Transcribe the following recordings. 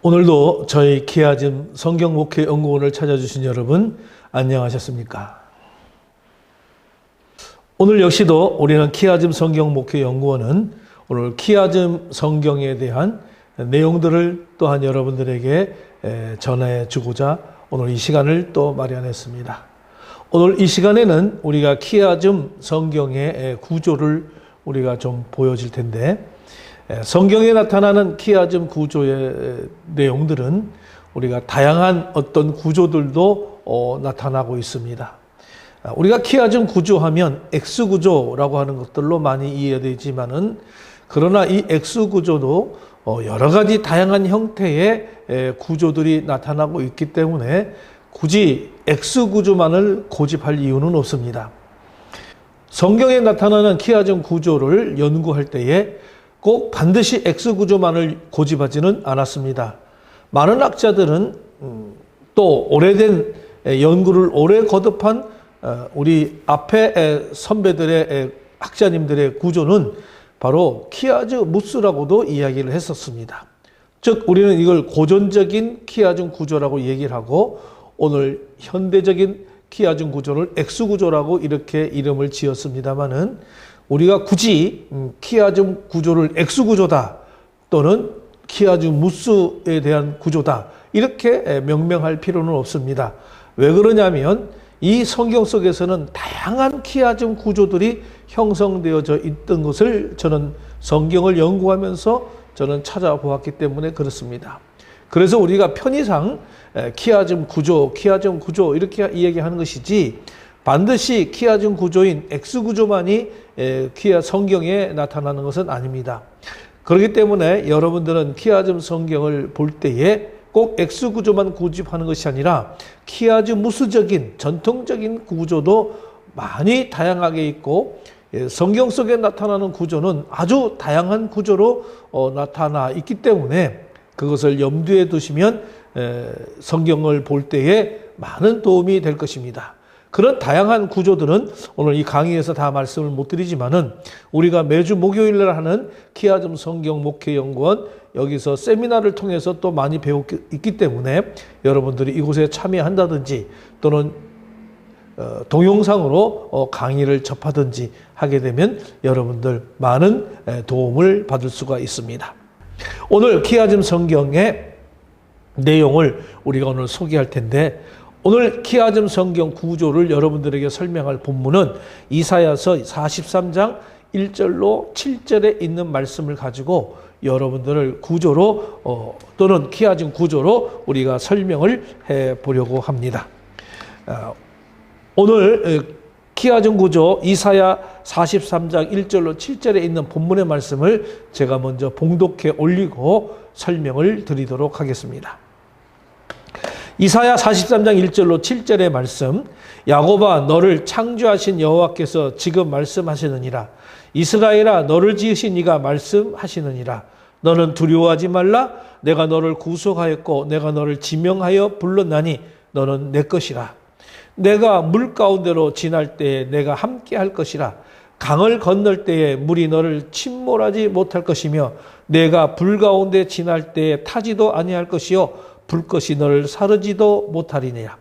오늘도 저희 키아즘 성경목회연구원을 찾아주신 여러분 안녕하셨습니까? 오늘 역시도 우리는 키아즘 성경목회연구원은 오늘 키아즘 성경에 대한 내용들을 또한 여러분들에게 전해 주고자 오늘 이 시간을 또 마련했습니다. 오늘 이 시간에는 우리가 키아즘 성경의 구조를 우리가 좀 보여질 텐데, 성경에 나타나는 키아즘 구조의 내용들은 우리가 다양한 어떤 구조들도 나타나고 있습니다. 우리가 키아즘 구조하면 X구조라고 하는 것들로 많이 이해되지만은, 그러나 이 X구조도 여러 가지 다양한 형태의 구조들이 나타나고 있기 때문에 굳이 X구조만을 고집할 이유는 없습니다. 성경에 나타나는 키아즘 구조를 연구할 때에 꼭 반드시 X구조만을 고집하지는 않았습니다. 많은 학자들은 또 오래된 연구를 오래 거듭한 우리 앞에 선배들의 학자님들의 구조는 바로 키아즈무스라고도 이야기를 했었습니다. 즉 우리는 이걸 고전적인 키아즘 구조라고 얘기를 하고, 오늘 현대적인 키아즘 구조를 X구조라고 이렇게 이름을 지었습니다마는, 우리가 굳이 키아즘 구조를 X구조다 또는 키아즈무스에 대한 구조다 이렇게 명명할 필요는 없습니다. 왜 그러냐면 이 성경 속에서는 다양한 키아즘 구조들이 형성되어져 있던 것을 저는 성경을 연구하면서 저는 찾아보았기 때문에 그렇습니다. 그래서 우리가 편의상 키아즘 구조 이렇게 이야기하는 것이지, 반드시 키아즘 구조인 X구조만이 성경에 나타나는 것은 아닙니다. 그렇기 때문에 여러분들은 키아즘 성경을 볼 때에 꼭 X구조만 고집하는 것이 아니라 키아즈무스적인 전통적인 구조도 많이 다양하게 있고, 성경 속에 나타나는 구조는 아주 다양한 구조로 나타나 있기 때문에 그것을 염두에 두시면 성경을 볼 때에 많은 도움이 될 것입니다. 그런 다양한 구조들은 오늘 이 강의에서 다 말씀을 못 드리지만은, 우리가 매주 목요일날 하는 키아즘 성경 목회연구원 여기서 세미나를 통해서 또 많이 배우고 있기 때문에 여러분들이 이곳에 참여한다든지 또는 동영상으로 강의를 접하든지 하게 되면 여러분들 많은 도움을 받을 수가 있습니다. 오늘 키아즘 성경의 내용을 우리가 오늘 소개할 텐데, 오늘 키아즘 성경 구조를 여러분들에게 설명할 본문은 이사야서 43장 1절로 7절에 있는 말씀을 가지고 여러분들을 구조로 또는 키아즘 구조로 우리가 설명을 해 보려고 합니다. 오늘 키아즘 구조 이사야 43장 1절로 7절에 있는 본문의 말씀을 제가 먼저 봉독해 올리고 설명을 드리도록 하겠습니다. 이사야 43장 1절로 7절의 말씀, 야곱아 너를 창조하신 여호와께서 지금 말씀하시느니라. 이스라엘아 너를 지으신 이가 말씀하시느니라. 너는 두려워하지 말라. 내가 너를 구속하였고 내가 너를 지명하여 불렀나니 너는 내 것이라. 내가 물 가운데로 지날 때에 내가 함께 할 것이라. 강을 건널 때에 물이 너를 침몰하지 못할 것이며, 내가 불 가운데 지날 때에 타지도 아니할 것이요 불것이 너를 사르지도 못하리니라.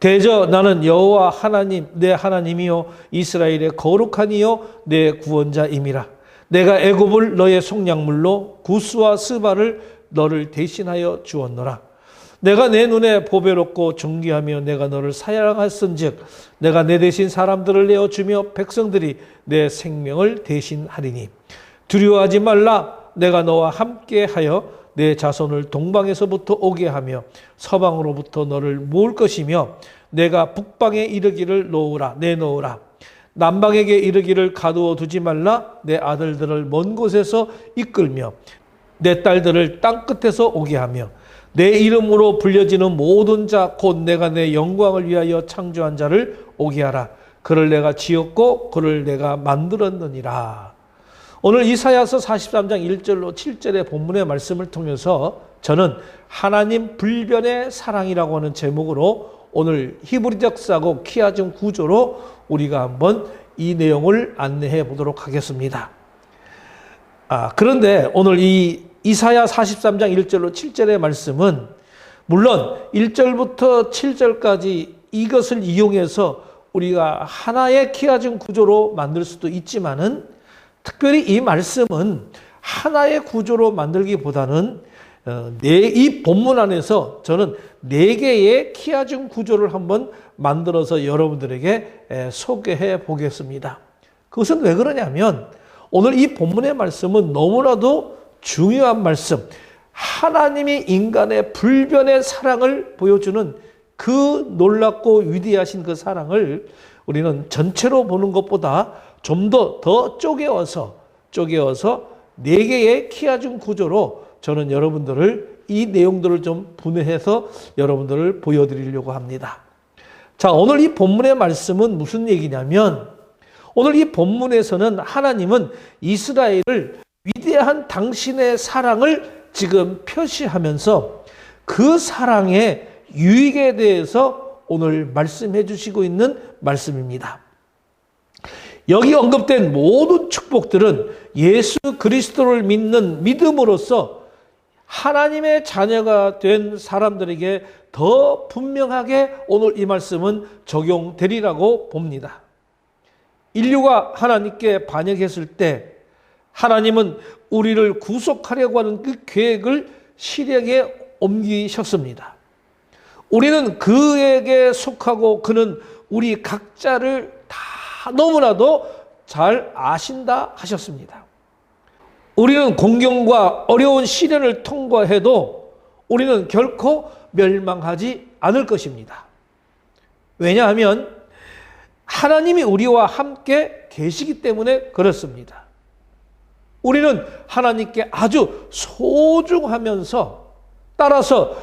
대저 나는 여호와 하나님 내 하나님이요 이스라엘의 거룩한 이요 내 구원자임이라. 내가 애굽을 너의 속량물로 구스와 스바를 너를 대신하여 주었노라. 내가 내 눈에 보배롭고 존귀하며 내가 너를 사랑하였은즉 내가 내 대신 사람들을 내어주며 백성들이 내 생명을 대신하리니. 두려워하지 말라. 내가 너와 함께하여 내 자손을 동방에서부터 오게 하며 서방으로부터 너를 모을 것이며, 내가 북방에 이르기를 내놓으라. 남방에게 이르기를 가두어 두지 말라. 내 아들들을 먼 곳에서 이끌며 내 딸들을 땅끝에서 오게 하며, 내 이름으로 불려지는 모든 자 곧 내가 내 영광을 위하여 창조한 자를 오게 하라. 그를 내가 지었고 그를 내가 만들었느니라. 오늘 이사야서 43장 1절로 7절의 본문의 말씀을 통해서 저는 하나님 불변의 사랑이라고 하는 제목으로 오늘 히브리적 사고 키아즘 구조로 우리가 한번 이 내용을 안내해 보도록 하겠습니다. 그런데 오늘 이 이사야 43장 1절로 7절의 말씀은 물론 1절부터 7절까지 이것을 이용해서 우리가 하나의 키아즘 구조로 만들 수도 있지만은 특별히 이 말씀은 하나의 구조로 만들기보다는 이 본문 안에서 저는 4개의 키아즘 구조를 한번 만들어서 여러분들에게 소개해 보겠습니다. 그것은 왜 그러냐면 오늘 이 본문의 말씀은 너무나도 중요한 말씀, 하나님이 인간의 불변의 사랑을 보여주는 그 놀랍고 위대하신 그 사랑을 우리는 전체로 보는 것보다 좀 더 쪼개어서 4개의 키아즘 구조로 저는 여러분들을 이 내용들을 좀 분해해서 여러분들을 보여드리려고 합니다. 자, 오늘 이 본문의 말씀은 무슨 얘기냐면 오늘 이 본문에서는 하나님은 이스라엘을 위대한 당신의 사랑을 지금 표시하면서 그 사랑의 유익에 대해서 오늘 말씀해 주시고 있는 말씀입니다. 여기 언급된 모든 축복들은 예수 그리스도를 믿는 믿음으로써 하나님의 자녀가 된 사람들에게 더 분명하게 오늘 이 말씀은 적용되리라고 봅니다. 인류가 하나님께 반역했을 때 하나님은 우리를 구속하려고 하는 그 계획을 실행에 옮기셨습니다. 우리는 그에게 속하고 그는 우리 각자를 다 너무나도 잘 아신다 하셨습니다. 우리는 공경과 어려운 시련을 통과해도 우리는 결코 멸망하지 않을 것입니다. 왜냐하면 하나님이 우리와 함께 계시기 때문에 그렇습니다. 우리는 하나님께 아주 소중하면서 따라서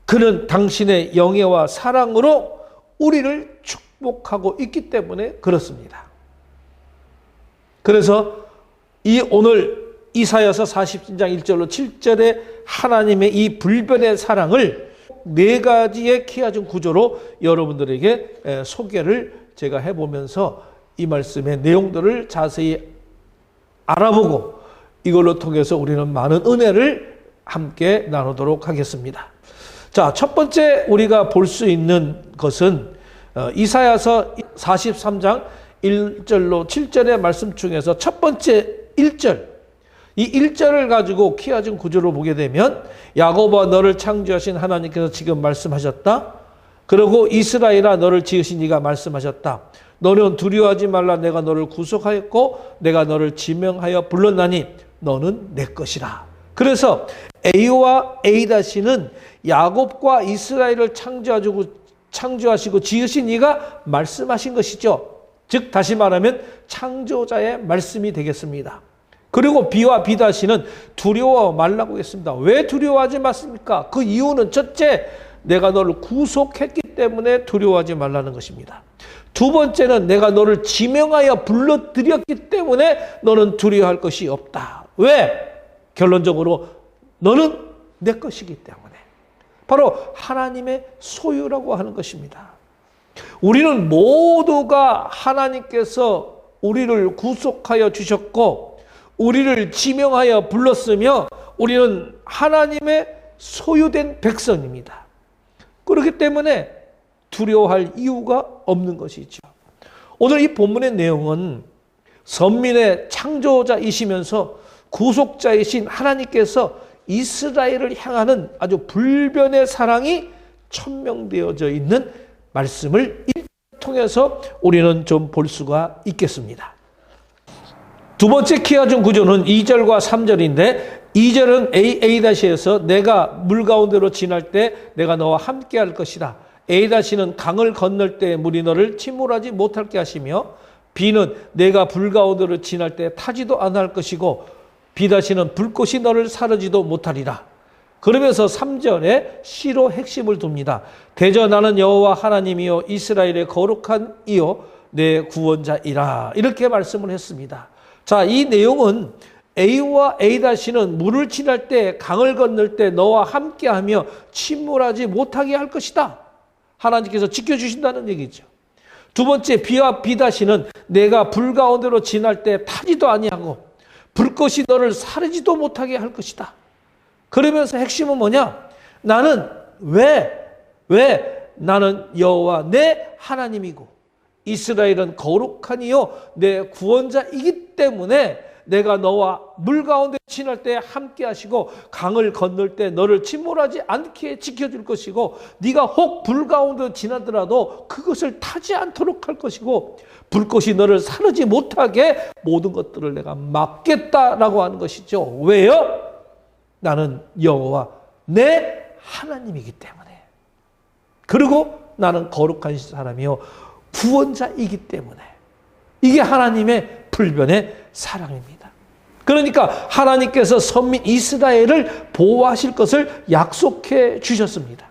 그는 당신의 영예와 사랑으로 우리를 축복하고 있기 때문에 그렇습니다. 그래서 오늘 이사야서 40장 1절로 7절의 하나님의 이 불변의 사랑을 4가지의 키아즘 구조로 여러분들에게 소개를 제가 해보면서 이 말씀의 내용들을 자세히 알아보고 이걸로 통해서 우리는 많은 은혜를 함께 나누도록 하겠습니다. 자, 첫 번째 우리가 볼 수 있는 것은 이사야서 43장 1절로 7절의 말씀 중에서 첫 번째 1절, 이 1절을 가지고 키아즘 구조로 보게 되면 야곱아 너를 창조하신 하나님께서 지금 말씀하셨다. 그리고 이스라엘아 너를 지으신 이가 말씀하셨다. 너는 두려워하지 말라. 내가 너를 구속하였고 내가 너를 지명하여 불렀나니 너는 내 것이라. 그래서 A와 A-는 야곱과 이스라엘을 창조하시고 지으신 이가 말씀하신 것이죠. 즉 다시 말하면 창조자의 말씀이 되겠습니다. 그리고 B와 B-는 두려워 말라고 했습니다. 왜 두려워하지 마십니까? 그 이유는 첫째, 내가 너를 구속했기 때문에 두려워하지 말라는 것입니다. 두 번째는 내가 너를 지명하여 불러들였기 때문에 너는 두려워할 것이 없다. 왜? 결론적으로 너는 내 것이기 때문에. 바로 하나님의 소유라고 하는 것입니다. 우리는 모두가 하나님께서 우리를 구속하여 주셨고 우리를 지명하여 불렀으며 우리는 하나님의 소유된 백성입니다. 그렇기 때문에 두려워할 이유가 없는 것이죠. 오늘 이 본문의 내용은 선민의 창조자이시면서 구속자이신 하나님께서 이스라엘을 향하는 아주 불변의 사랑이 천명되어져 있는 말씀을 통해서 우리는 좀 볼 수가 있겠습니다. 두 번째 키아즘 구조는 2절과 3절인데 2절은 A-에서 내가 물 가운데로 지날 때 내가 너와 함께 할 것이다. A-는 강을 건널 때 물이 너를 침몰하지 못하게 하시며 B는 내가 불 가운데로 지날 때 타지도 않을 것이고 B-는 불꽃이 너를 사르지도 못하리라. 그러면서 3절에 C로 핵심을 둡니다. 대저 나는 여호와 하나님이요 이스라엘의 거룩한 이요 내 구원자이라. 이렇게 말씀을 했습니다. 자, 이 내용은 A와 A-는 물을 지날 때 강을 건널 때 너와 함께하며 침몰하지 못하게 할 것이다. 하나님께서 지켜주신다는 얘기죠. 두 번째 B와 B-는 내가 불 가운데로 지날 때 타지도 아니하고 불꽃이 너를 사르지도 못하게 할 것이다. 그러면서 핵심은 뭐냐? 나는 왜 나는 여호와 내 하나님이고 이스라엘은 거룩한 이요 내 구원자이기 때문에 내가 너와 물 가운데 지날 때 함께 하시고 강을 건널 때 너를 침몰하지 않게 지켜줄 것이고 네가 혹 불 가운데 지나더라도 그것을 타지 않도록 할 것이고 불꽃이 너를 사르지 못하게 모든 것들을 내가 막겠다라고 하는 것이죠. 왜요? 나는 여호와 내 하나님이기 때문에. 그리고 나는 거룩한 사람이요 구원자이기 때문에. 이게 하나님의 불변의 사랑입니다. 그러니까 하나님께서 선민 이스라엘을 보호하실 것을 약속해 주셨습니다.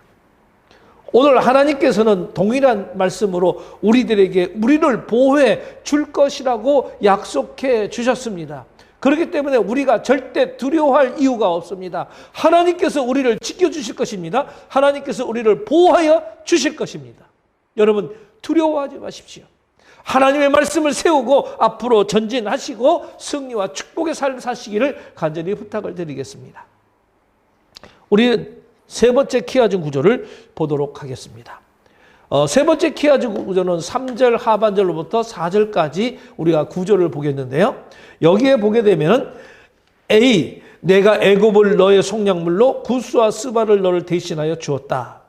오늘 하나님께서는 동일한 말씀으로 우리를 보호해 줄 것이라고 약속해 주셨습니다. 그렇기 때문에 우리가 절대 두려워할 이유가 없습니다. 하나님께서 우리를 지켜주실 것입니다. 하나님께서 우리를 보호하여 주실 것입니다. 여러분 두려워하지 마십시오. 하나님의 말씀을 세우고 앞으로 전진하시고 승리와 축복의 삶을 사시기를 간절히 부탁을 드리겠습니다. 우리는 세 번째 키워준 구조를 보도록 하겠습니다. 세 번째 키워준 구조는 3절 하반절로부터 4절까지 우리가 구조를 보겠는데요. 여기에 보게 되면 A, 내가 애굽을 너의 속량물로 구스와 스바를 너를 대신하여 주었다.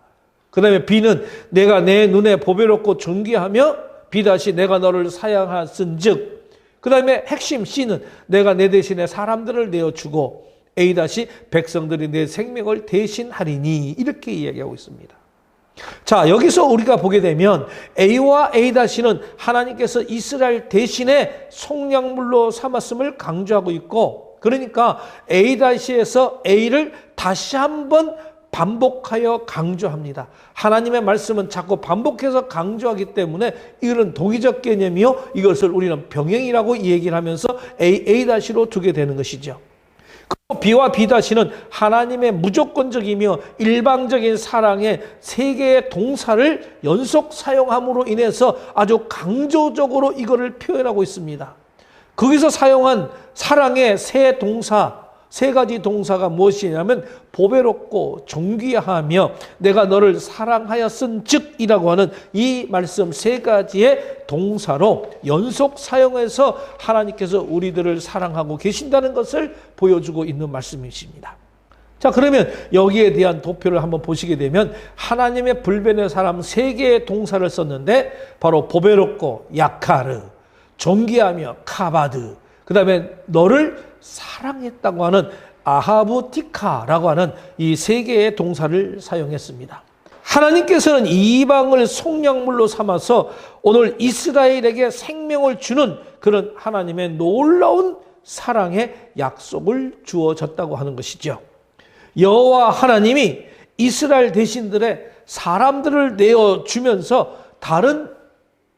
그 다음에 B는 내가 내 눈에 보배롭고 존귀하며 B 다시 내가 너를 사양하신즉. 그 다음에 핵심 C는 내가 내 대신에 사람들을 내어주고 A 다시 백성들이 내 생명을 대신하리니 이렇게 이야기하고 있습니다. 자, 여기서 우리가 보게 되면 A와 A 다시는 하나님께서 이스라엘 대신에 속량물로 삼았음을 강조하고 있고, 그러니까 A 다시에서 A를 다시 한번 반복하여 강조합니다. 하나님의 말씀은 자꾸 반복해서 강조하기 때문에 이거는 동의적 개념이요, 이것을 우리는 병행이라고 얘기를 하면서 A-로 두게 되는 것이죠. B와 B-는 하나님의 무조건적이며 일방적인 사랑의 세 개의 동사를 연속 사용함으로 인해서 아주 강조적으로 이거를 표현하고 있습니다. 거기서 사용한 사랑의 세 가지 동사가 무엇이냐면 보배롭고 존귀하며 내가 너를 사랑하였은즉이라고 하는 이 말씀 세 가지의 동사로 연속 사용해서 하나님께서 우리들을 사랑하고 계신다는 것을 보여주고 있는 말씀이십니다. 자, 그러면 여기에 대한 도표를 한번 보시게 되면 하나님의 불변의 사람 세 개의 동사를 썼는데 바로 보배롭고 야카르, 존귀하며 카바드, 그 다음에 너를 사랑했다고 하는 아하부티카라고 하는 이 세 개의 동사를 사용했습니다. 하나님께서는 이방을 속량물로 삼아서 오늘 이스라엘에게 생명을 주는 그런 하나님의 놀라운 사랑의 약속을 주어졌다고 하는 것이죠. 여호와 하나님이 이스라엘 대신들의 사람들을 내어주면서 다른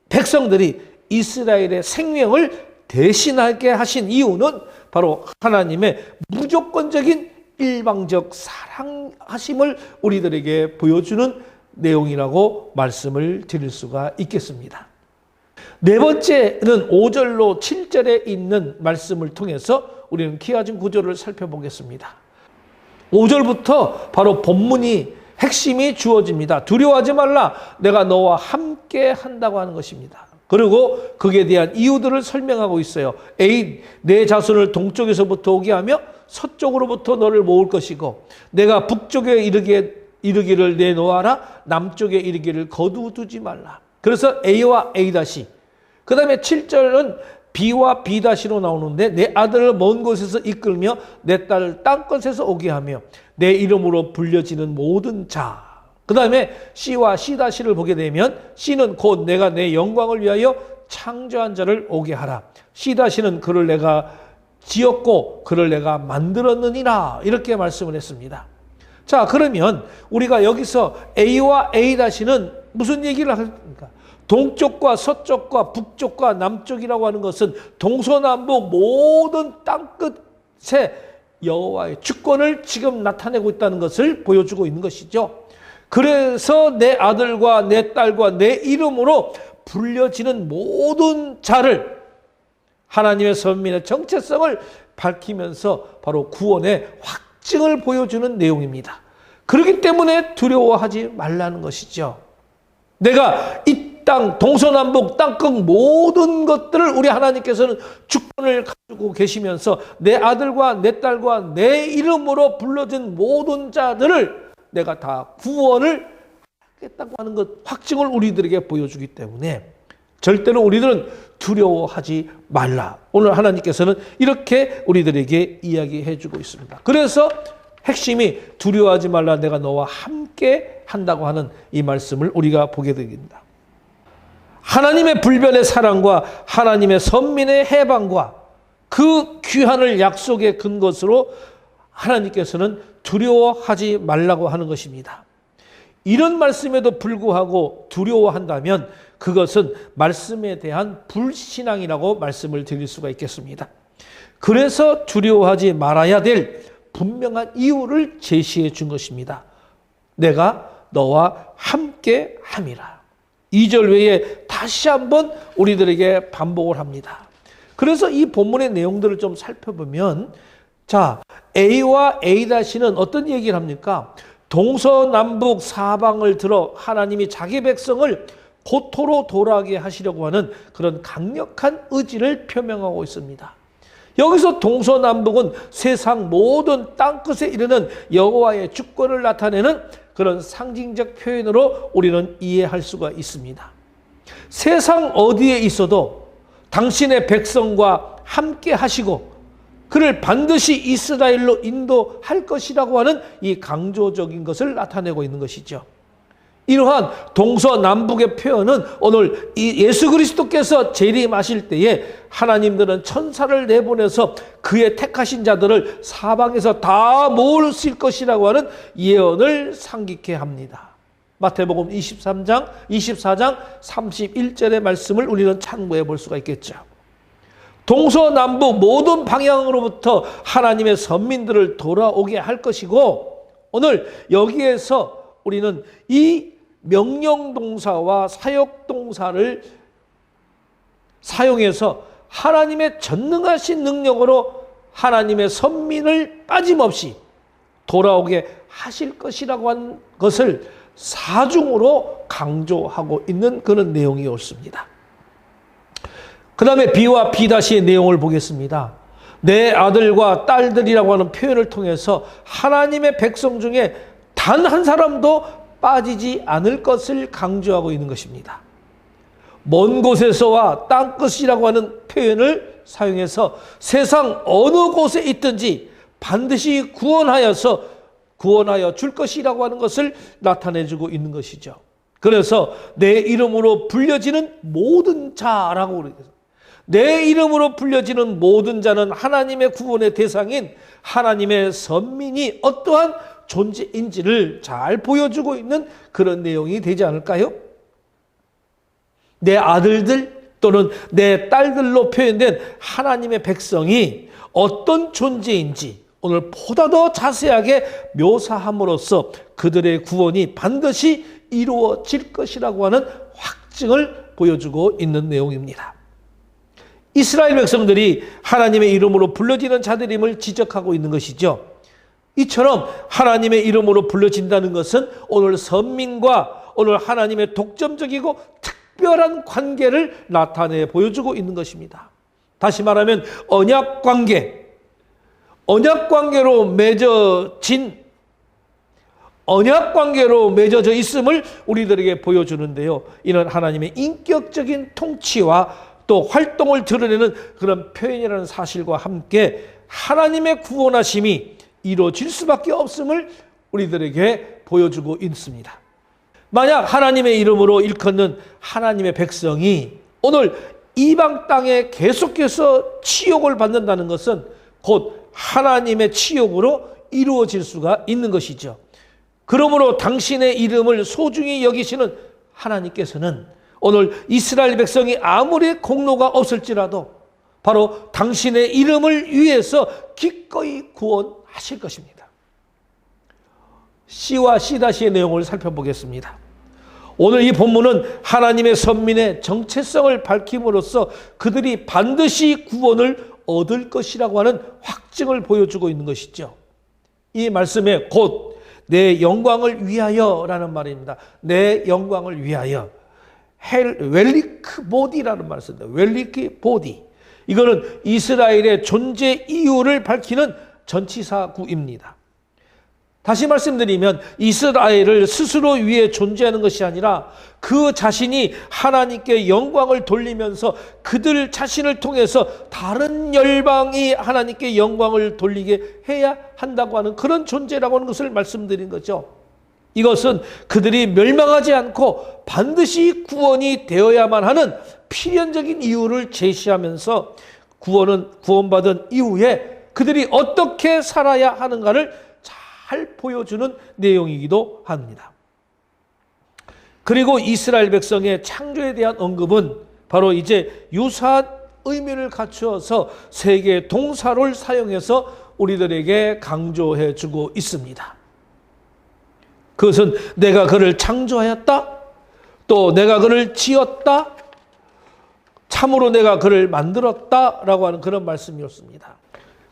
백성들이 이스라엘의 생명을 대신하게 하신 이유는 바로 하나님의 무조건적인 일방적 사랑하심을 우리들에게 보여주는 내용이라고 말씀을 드릴 수가 있겠습니다. 네 번째는 5절로 7절에 있는 말씀을 통해서 우리는 키워진 구조를 살펴보겠습니다. 5절부터 바로 본문이 핵심이 주어집니다. 두려워하지 말라, 내가 너와 함께 한다고 하는 것입니다. 그리고 그에 대한 이유들을 설명하고 있어요. A, 내 자손을 동쪽에서부터 오게 하며 서쪽으로부터 너를 모을 것이고 내가 북쪽에 이르기를 내놓아라, 남쪽에 이르기를 거두두지 말라. 그래서 A와 A 다시, 그 다음에 7절은 B와 B 다시로 나오는데 내 아들을 먼 곳에서 이끌며 내 딸을 땅끝에서 오게 하며 내 이름으로 불려지는 모든 자. 그 다음에 C와 C 다시를 보게 되면 C는 곧 내가 내 영광을 위하여 창조한 자를 오게 하라. C 다시는 그를 내가 지었고 그를 내가 만들었느니라, 이렇게 말씀을 했습니다. 자, 그러면 우리가 여기서 A와 A 다시는 무슨 얘기를 합니까? 동쪽과 서쪽과 북쪽과 남쪽이라고 하는 것은 동서남북 모든 땅끝에 여호와의 주권을 지금 나타내고 있다는 것을 보여주고 있는 것이죠. 그래서 내 아들과 내 딸과 내 이름으로 불려지는 모든 자를 하나님의 선민의 정체성을 밝히면서 바로 구원의 확증을 보여주는 내용입니다. 그렇기 때문에 두려워하지 말라는 것이죠. 내가 이 땅, 동서남북, 땅끝 모든 것들을 우리 하나님께서는 주권을 가지고 계시면서 내 아들과 내 딸과 내 이름으로 불러진 모든 자들을 내가 다 구원을 하겠다고 하는 것, 확증을 우리들에게 보여주기 때문에 절대로 우리들은 두려워하지 말라. 오늘 하나님께서는 이렇게 우리들에게 이야기해 주고 있습니다. 그래서 핵심이 두려워하지 말라, 내가 너와 함께 한다고 하는 이 말씀을 우리가 보게 됩니다. 하나님의 불변의 사랑과 하나님의 선민의 해방과 그 귀한을 약속에 근 것으로 하나님께서는 두려워하지 말라고 하는 것입니다. 이런 말씀에도 불구하고 두려워한다면 그것은 말씀에 대한 불신앙이라고 말씀을 드릴 수가 있겠습니다. 그래서 두려워하지 말아야 될 분명한 이유를 제시해 준 것입니다. 내가 너와 함께 함이라. 2절 외에 다시 한번 우리들에게 반복을 합니다. 그래서 이 본문의 내용들을 좀 살펴보면, 자, A와 A-는 어떤 얘기를 합니까? 동서남북 사방을 들어 하나님이 자기 백성을 고토로 돌아가게 하시려고 하는 그런 강력한 의지를 표명하고 있습니다. 여기서 동서남북은 세상 모든 땅끝에 이르는 여호와의 주권을 나타내는 그런 상징적 표현으로 우리는 이해할 수가 있습니다. 세상 어디에 있어도 당신의 백성과 함께 하시고 그를 반드시 이스라엘로 인도할 것이라고 하는 이 강조적인 것을 나타내고 있는 것이죠. 이러한 동서남북의 표현은 오늘 이 예수 그리스도께서 재림하실 때에 하나님들은 천사를 내보내서 그의 택하신 자들을 사방에서 다 모으실 것이라고 하는 예언을 상기케 합니다. 마태복음 24장 31절의 말씀을 우리는 참고해 볼 수가 있겠죠. 동서남북 모든 방향으로부터 하나님의 선민들을 돌아오게 할 것이고, 오늘 여기에서 우리는 이 명령동사와 사역동사를 사용해서 하나님의 전능하신 능력으로 하나님의 선민을 빠짐없이 돌아오게 하실 것이라고 한 것을 사중으로 강조하고 있는 그런 내용이 옳습니다. 그 다음에 B와 B-의 내용을 보겠습니다. 내 아들과 딸들이라고 하는 표현을 통해서 하나님의 백성 중에 단 한 사람도 빠지지 않을 것을 강조하고 있는 것입니다. 먼 곳에서와 땅끝이라고 하는 표현을 사용해서 세상 어느 곳에 있든지 반드시 구원하여 줄 것이라고 하는 것을 나타내주고 있는 것이죠. 그래서 내 이름으로 불려지는 모든 자라고 그러겠습니다. 내 이름으로 불려지는 모든 자는 하나님의 구원의 대상인 하나님의 선민이 어떠한 존재인지를 잘 보여주고 있는 그런 내용이 되지 않을까요? 내 아들들 또는 내 딸들로 표현된 하나님의 백성이 어떤 존재인지 오늘 보다 더 자세하게 묘사함으로써 그들의 구원이 반드시 이루어질 것이라고 하는 확증을 보여주고 있는 내용입니다. 이스라엘 백성들이 하나님의 이름으로 불려지는 자들임을 지적하고 있는 것이죠. 이처럼 하나님의 이름으로 불려진다는 것은 오늘 선민과 오늘 하나님의 독점적이고 특별한 관계를 나타내 보여주고 있는 것입니다. 다시 말하면 언약관계로 맺어져 있음을 우리들에게 보여주는데요. 이는 하나님의 인격적인 통치와 또 활동을 드러내는 그런 표현이라는 사실과 함께 하나님의 구원하심이 이루어질 수밖에 없음을 우리들에게 보여주고 있습니다. 만약 하나님의 이름으로 일컫는 하나님의 백성이 오늘 이방 땅에 계속해서 치욕을 받는다는 것은 곧 하나님의 치욕으로 이루어질 수가 있는 것이죠. 그러므로 당신의 이름을 소중히 여기시는 하나님께서는 오늘 이스라엘 백성이 아무리 공로가 없을지라도 바로 당신의 이름을 위해서 기꺼이 구원하실 것입니다. C와 C-의 내용을 살펴보겠습니다. 오늘 이 본문은 하나님의 선민의 정체성을 밝힘으로써 그들이 반드시 구원을 얻을 것이라고 하는 확증을 보여주고 있는 것이죠. 이 말씀에 곧 내 영광을 위하여라는 말입니다. 내 영광을 위하여. 웰리크 보디라는 말을 씁니다. 웰리크 보디. 이거는 이스라엘의 존재 이유를 밝히는 전치사구입니다. 다시 말씀드리면 이스라엘을 스스로 위해 존재하는 것이 아니라 그 자신이 하나님께 영광을 돌리면서 그들 자신을 통해서 다른 열방이 하나님께 영광을 돌리게 해야 한다고 하는 그런 존재라고 하는 것을 말씀드린 거죠. 이것은 그들이 멸망하지 않고 반드시 구원이 되어야만 하는 필연적인 이유를 제시하면서 구원받은 이후에 그들이 어떻게 살아야 하는가를 잘 보여주는 내용이기도 합니다. 그리고 이스라엘 백성의 창조에 대한 언급은 바로 이제 유사한 의미를 갖추어서 세 개의 동사를 사용해서 우리들에게 강조해 주고 있습니다. 그것은 내가 그를 창조하였다, 또 내가 그를 지었다, 참으로 내가 그를 만들었다라고 하는 그런 말씀이었습니다.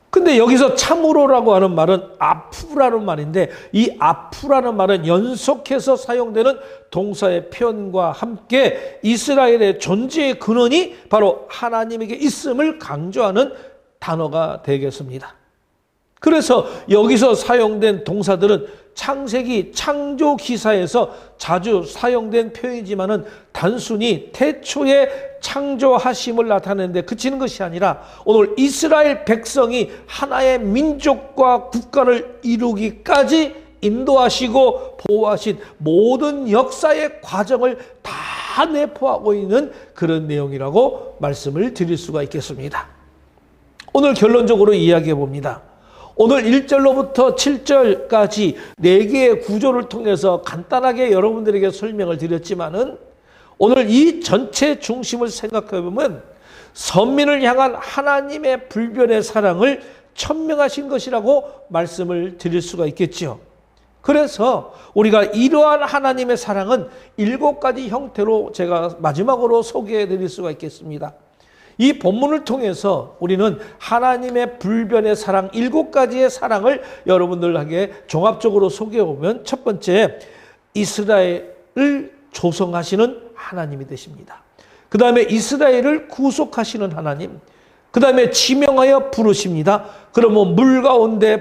근데 여기서 참으로라고 하는 말은 아프라는 말인데, 이 아프라는 말은 연속해서 사용되는 동사의 표현과 함께 이스라엘의 존재의 근원이 바로 하나님에게 있음을 강조하는 단어가 되겠습니다. 그래서 여기서 사용된 동사들은 창세기 창조 기사에서 자주 사용된 표현이지만은 단순히 태초에 창조하심을 나타내는데 그치는 것이 아니라 오늘 이스라엘 백성이 하나의 민족과 국가를 이루기까지 인도하시고 보호하신 모든 역사의 과정을 다 내포하고 있는 그런 내용이라고 말씀을 드릴 수가 있겠습니다. 오늘 결론적으로 이야기해 봅니다. 오늘 1절로부터 7절까지 4개의 구조를 통해서 간단하게 여러분들에게 설명을 드렸지만은 오늘 이 전체 중심을 생각해 보면 선민을 향한 하나님의 불변의 사랑을 천명하신 것이라고 말씀을 드릴 수가 있겠지요. 그래서 우리가 이러한 하나님의 사랑은 7가지 형태로 제가 마지막으로 소개해 드릴 수가 있겠습니다. 이 본문을 통해서 우리는 하나님의 불변의 사랑 7가지의 사랑을 여러분들에게 종합적으로 소개해 보면 첫 번째, 이스라엘을 조성하시는 하나님이 되십니다. 그 다음에 이스라엘을 구속하시는 하나님, 그 다음에 지명하여 부르십니다. 그러면 물 가운데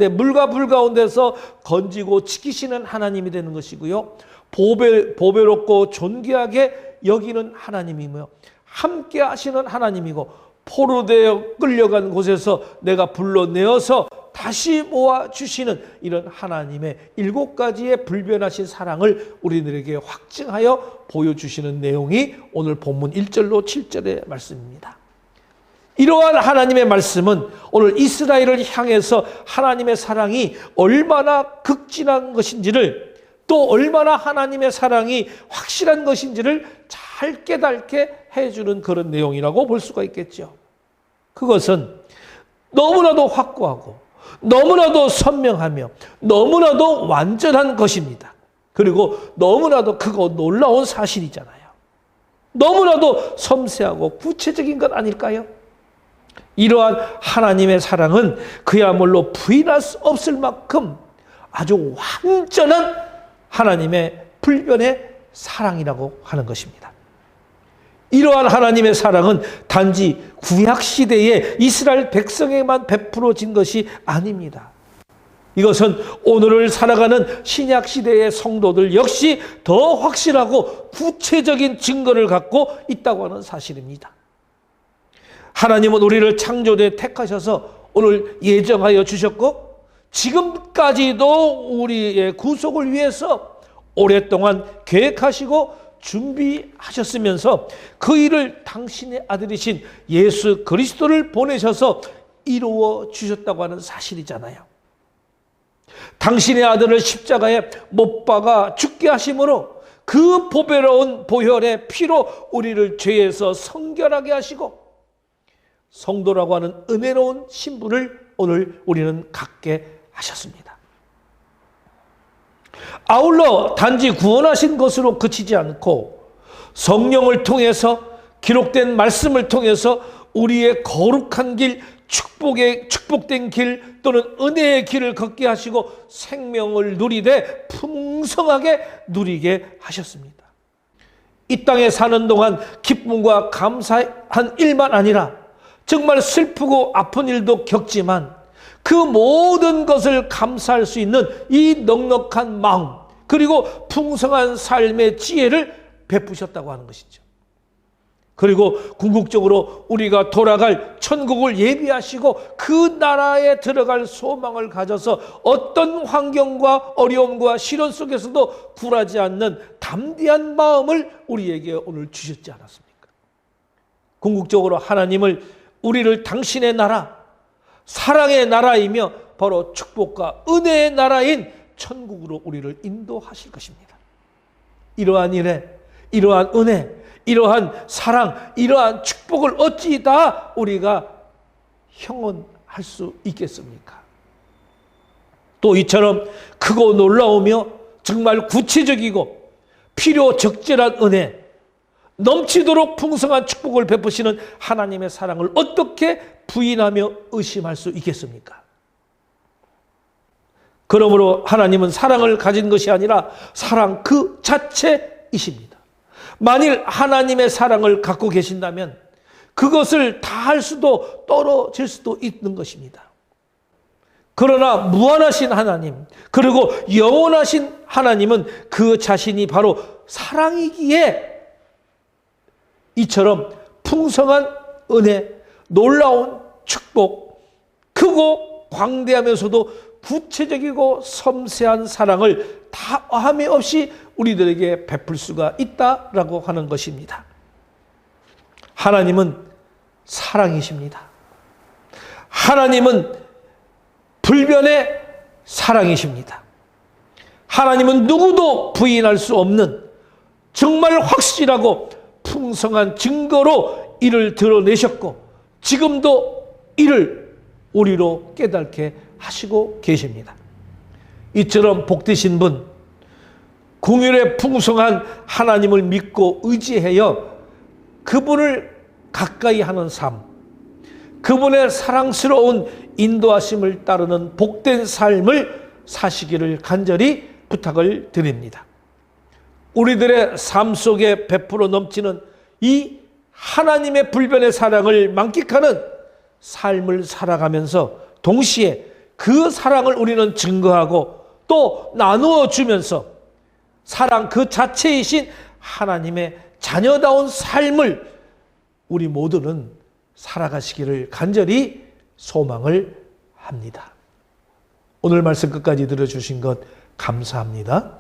물과 불 가운데서 건지고 지키시는 하나님이 되는 것이고요. 보배롭고 존귀하게 여기는 하나님이며 함께 하시는 하나님이고, 포로되어 끌려간 곳에서 내가 불러내어서 다시 모아주시는 이런 하나님의 7가지의 불변하신 사랑을 우리들에게 확증하여 보여주시는 내용이 오늘 본문 1절로 7절의 말씀입니다. 이러한 하나님의 말씀은 오늘 이스라엘을 향해서 하나님의 사랑이 얼마나 극진한 것인지를, 또 얼마나 하나님의 사랑이 확실한 것인지를 잘 깨닫게 해주는 그런 내용이라고 볼 수가 있겠죠. 그것은 너무나도 확고하고 너무나도 선명하며 너무나도 완전한 것입니다. 그리고 너무나도 크고 놀라운 사실이잖아요. 너무나도 섬세하고 구체적인 것 아닐까요? 이러한 하나님의 사랑은 그야말로 부인할 수 없을 만큼 아주 완전한 하나님의 불변의 사랑이라고 하는 것입니다. 이러한 하나님의 사랑은 단지 구약시대에 이스라엘 백성에만 베풀어진 것이 아닙니다. 이것은 오늘을 살아가는 신약시대의 성도들 역시 더 확실하고 구체적인 증거를 갖고 있다고 하는 사실입니다. 하나님은 우리를 창조에 택하셔서 오늘 예정하여 주셨고, 지금까지도 우리의 구속을 위해서 오랫동안 계획하시고 준비하셨으면서 그 일을 당신의 아들이신 예수 그리스도를 보내셔서 이루어 주셨다고 하는 사실이잖아요. 당신의 아들을 십자가에 못 박아 죽게 하심으로 그 보배로운 보혈의 피로 우리를 죄에서 성결하게 하시고 성도라고 하는 은혜로운 신분을 오늘 우리는 갖게 하셨습니다. 아울러 단지 구원하신 것으로 그치지 않고 성령을 통해서, 기록된 말씀을 통해서 우리의 거룩한 길, 축복된 길 또는 은혜의 길을 걷게 하시고 생명을 누리되 풍성하게 누리게 하셨습니다. 이 땅에 사는 동안 기쁨과 감사한 일만 아니라 정말 슬프고 아픈 일도 겪지만 그 모든 것을 감사할 수 있는 이 넉넉한 마음, 그리고 풍성한 삶의 지혜를 베푸셨다고 하는 것이죠. 그리고 궁극적으로 우리가 돌아갈 천국을 예비하시고 그 나라에 들어갈 소망을 가져서 어떤 환경과 어려움과 시련 속에서도 굴하지 않는 담대한 마음을 우리에게 오늘 주셨지 않았습니까? 궁극적으로 하나님을, 우리를 당신의 나라, 사랑의 나라이며 바로 축복과 은혜의 나라인 천국으로 우리를 인도하실 것입니다. 이러한 일에, 이러한 은혜, 이러한 사랑, 이러한 축복을 어찌 다 우리가 형언할 수 있겠습니까? 또 이처럼 크고 놀라우며 정말 구체적이고 필요 적절한 은혜, 넘치도록 풍성한 축복을 베푸시는 하나님의 사랑을 어떻게 부인하며 의심할 수 있겠습니까? 그러므로 하나님은 사랑을 가진 것이 아니라 사랑 그 자체이십니다. 만일 하나님의 사랑을 갖고 계신다면 그것을 다 할 수도 떨어질 수도 있는 것입니다. 그러나 무한하신 하나님, 그리고 영원하신 하나님은 그 자신이 바로 사랑이기에 이처럼 풍성한 은혜, 놀라운 축복, 크고 광대하면서도 구체적이고 섬세한 사랑을 다함이 없이 우리들에게 베풀 수가 있다라고 하는 것입니다. 하나님은 사랑이십니다. 하나님은 불변의 사랑이십니다. 하나님은 누구도 부인할 수 없는 정말 확실하고 풍성한 증거로 이를 드러내셨고 지금도 이를 우리로 깨닫게 하시고 계십니다. 이처럼 복되신 분, 긍휼의 풍성한 하나님을 믿고 의지하여 그분을 가까이 하는 삶, 그분의 사랑스러운 인도하심을 따르는 복된 삶을 사시기를 간절히 부탁을 드립니다. 우리들의 삶 속에 베풀어 넘치는 이 하나님의 불변의 사랑을 만끽하는 삶을 살아가면서 동시에 그 사랑을 우리는 증거하고 또 나누어 주면서 사랑 그 자체이신 하나님의 자녀다운 삶을 우리 모두는 살아가시기를 간절히 소망을 합니다. 오늘 말씀 끝까지 들어주신 것 감사합니다.